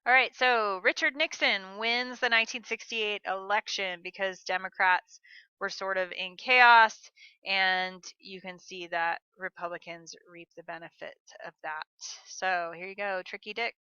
All right, so Richard Nixon wins the 1968 election because Democrats were sort of in chaos, and you can see that Republicans reap the benefit of that. So here you go, Tricky Dick.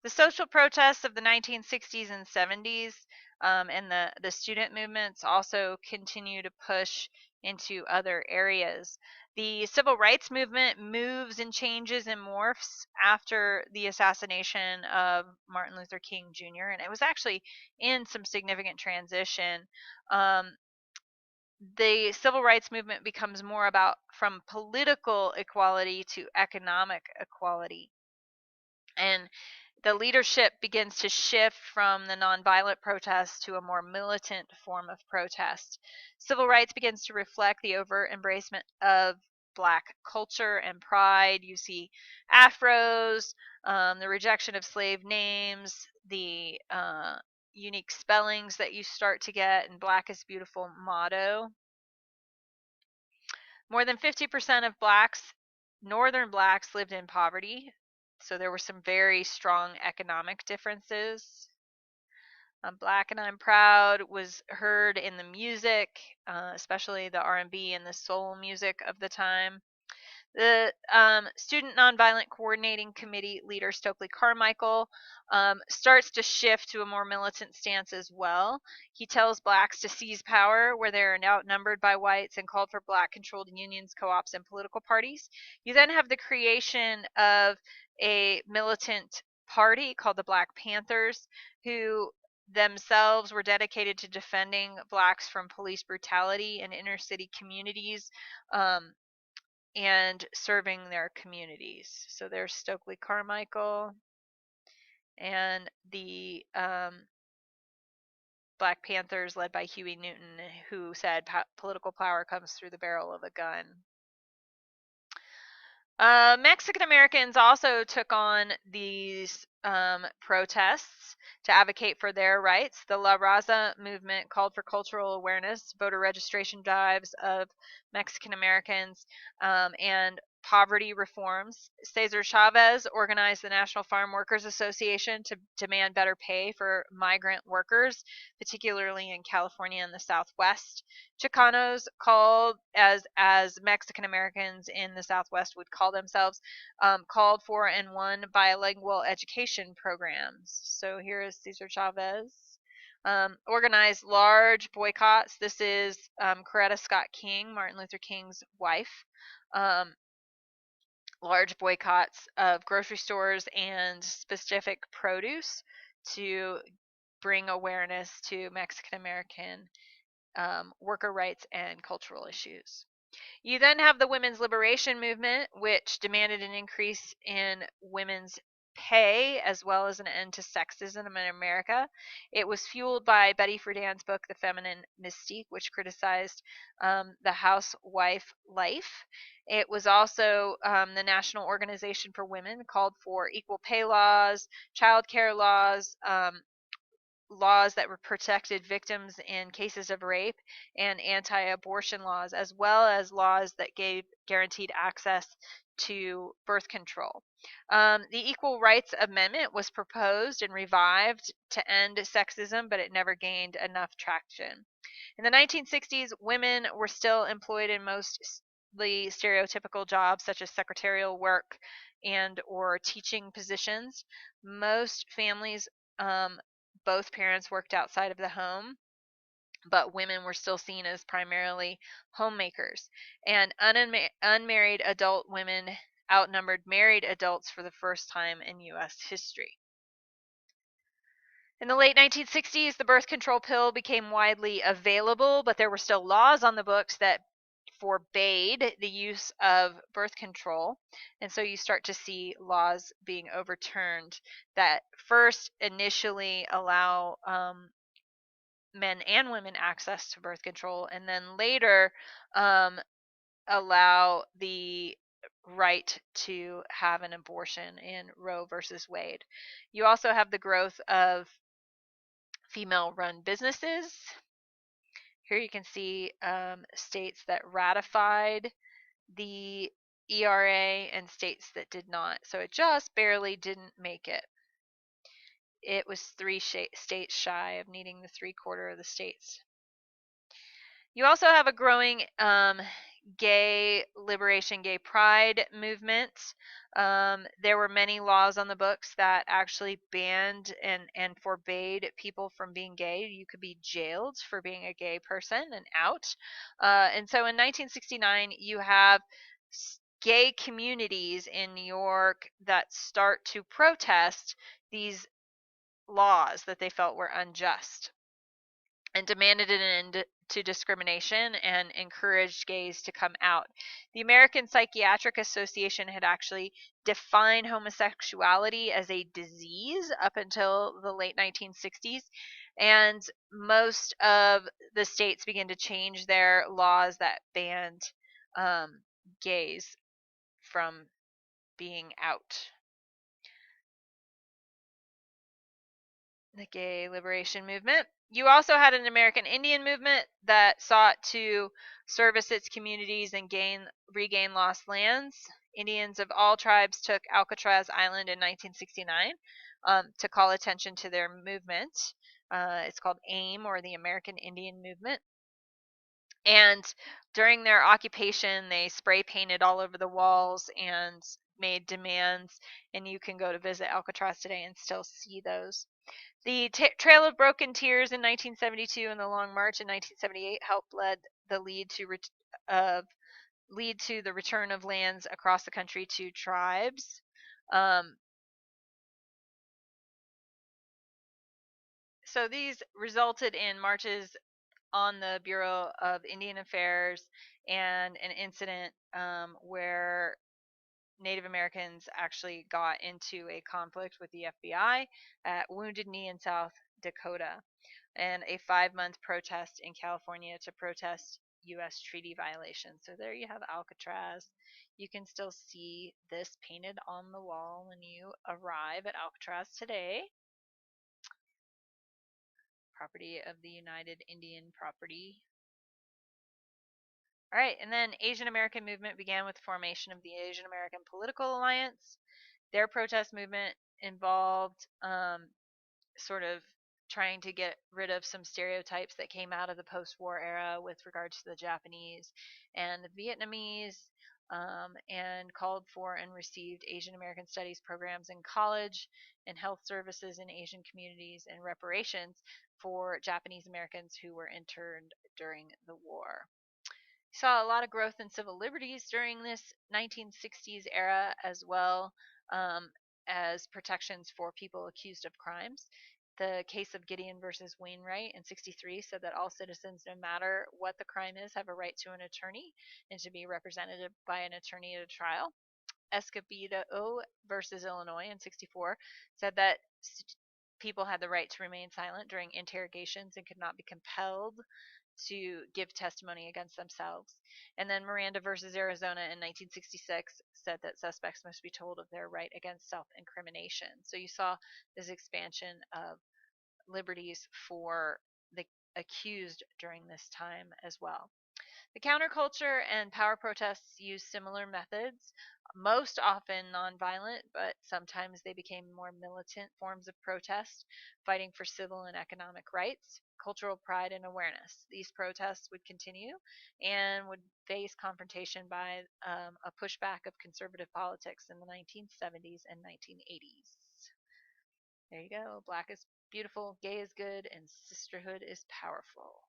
The social protests of the 1960s and 70s and the student movements also continue to push into other areas. The civil rights movement moves and changes and morphs after the assassination of Martin Luther King Jr., and it was actually in some significant transition. The civil rights movement becomes more about from political equality to economic equality. And the leadership begins to shift from the nonviolent protest to a more militant form of protest. Civil rights begins to reflect the overt embracement of Black culture and pride. You see afros, the rejection of slave names, the unique spellings that you start to get, and Black is Beautiful motto. More than 50% of blacks, northern blacks, lived in poverty. So there were some very strong economic differences. Black and I'm Proud was heard in the music, especially the R&B and the soul music of the time. The Student Nonviolent Coordinating Committee leader Stokely Carmichael starts to shift to a more militant stance as well. He tells blacks to seize power where they're outnumbered by whites and called for black-controlled unions, co-ops, and political parties. You then have the creation of a militant party called the Black Panthers, who themselves were dedicated to defending blacks from police brutality in inner city communities. And serving their communities. So there's Stokely Carmichael and the Black Panthers led by Huey Newton, who said political power comes through the barrel of a gun. Mexican Americans also took on these protests to advocate for their rights. The La Raza movement called for cultural awareness, voter registration drives of Mexican Americans, and poverty reforms. Cesar Chavez organized the National Farm Workers Association to demand better pay for migrant workers, particularly in California and the Southwest. Chicanos, called as Mexican Americans in the Southwest would call themselves, called for and won bilingual education programs. So here is Cesar Chavez. Organized large boycotts. This is Coretta Scott King, Martin Luther King's wife. Large boycotts of grocery stores and specific produce to bring awareness to Mexican American worker rights and cultural issues. You then have the women's liberation movement, which demanded an increase in women's pay as well as an end to sexism in America. It was fueled by Betty Friedan's book, The Feminine Mystique, which criticized the housewife life. It was also the National Organization for Women called for equal pay laws, child care laws, laws that protected victims in cases of rape, and anti-abortion laws, as well as laws that gave guaranteed access to birth control. The Equal Rights Amendment was proposed and revived to end sexism, but it never gained enough traction. In the 1960s, women were still employed in mostly stereotypical jobs such as secretarial work and or teaching positions. Most families, both parents worked outside of the home, but women were still seen as primarily homemakers. And unmarried adult women outnumbered married adults for the first time in U.S. history. In the late 1960s, the birth control pill became widely available, but there were still laws on the books that forbade the use of birth control. And so you start to see laws being overturned that first initially allow men and women access to birth control, and then later allow the right to have an abortion in Roe versus Wade. You also have the growth of female-run businesses. Here you can see states that ratified the ERA and states that did not. So it just barely didn't make it. it was three states shy of needing the 3/4 of the states. You also have a growing gay liberation, gay pride movement. There were many laws on the books that actually banned and forbade people from being gay. You could be jailed for being a gay person and out. And so in 1969, you have gay communities in New York that start to protest these laws that they felt were unjust, and demanded an end to discrimination and encouraged gays to come out. The American Psychiatric Association had actually defined homosexuality as a disease up until the late 1960s, and most of the states began to change their laws that banned gays from being out. The gay liberation movement. You also had an American Indian movement that sought to service its communities and regain lost lands. Indians of all tribes took Alcatraz Island in 1969 to call attention to their movement. It's called AIM, or the American Indian Movement. And during their occupation, they spray painted all over the walls and made demands. And you can go to visit Alcatraz today and still see those. The Trail of Broken Tears in 1972 and the Long March in 1978 helped lead to the return of lands across the country to tribes. So these resulted in marches on the Bureau of Indian Affairs and an incident where Native Americans actually got into a conflict with the FBI at Wounded Knee in South Dakota, and a 5-month protest in California to protest U.S. treaty violations. So there you have Alcatraz. You can still see this painted on the wall when you arrive at Alcatraz today. Property of the United Indian Property. All right, and then Asian American movement began with the formation of the Asian American Political Alliance. Their protest movement involved sort of trying to get rid of some stereotypes that came out of the post-war era with regards to the Japanese and the Vietnamese, and called for and received Asian American Studies programs in college and health services in Asian communities, and reparations for Japanese Americans who were interned during the war. Saw a lot of growth in civil liberties during this 1960s era, as well as protections for people accused of crimes. The case of Gideon versus Wainwright in 63 said that all citizens, no matter what the crime is, have a right to an attorney and to be represented by an attorney at a trial. Escobedo versus Illinois in 64 said that people had the right to remain silent during interrogations and could not be compelled to give testimony against themselves. And then Miranda versus Arizona in 1966 said that suspects must be told of their right against self-incrimination. So you saw this expansion of liberties for the accused during this time as well. The counterculture and power protests used similar methods, most often nonviolent, but sometimes they became more militant forms of protest, fighting for civil and economic rights, cultural pride, and awareness. These protests would continue and would face confrontation by a pushback of conservative politics in the 1970s and 1980s. There you go. Black is beautiful, gay is good, and sisterhood is powerful.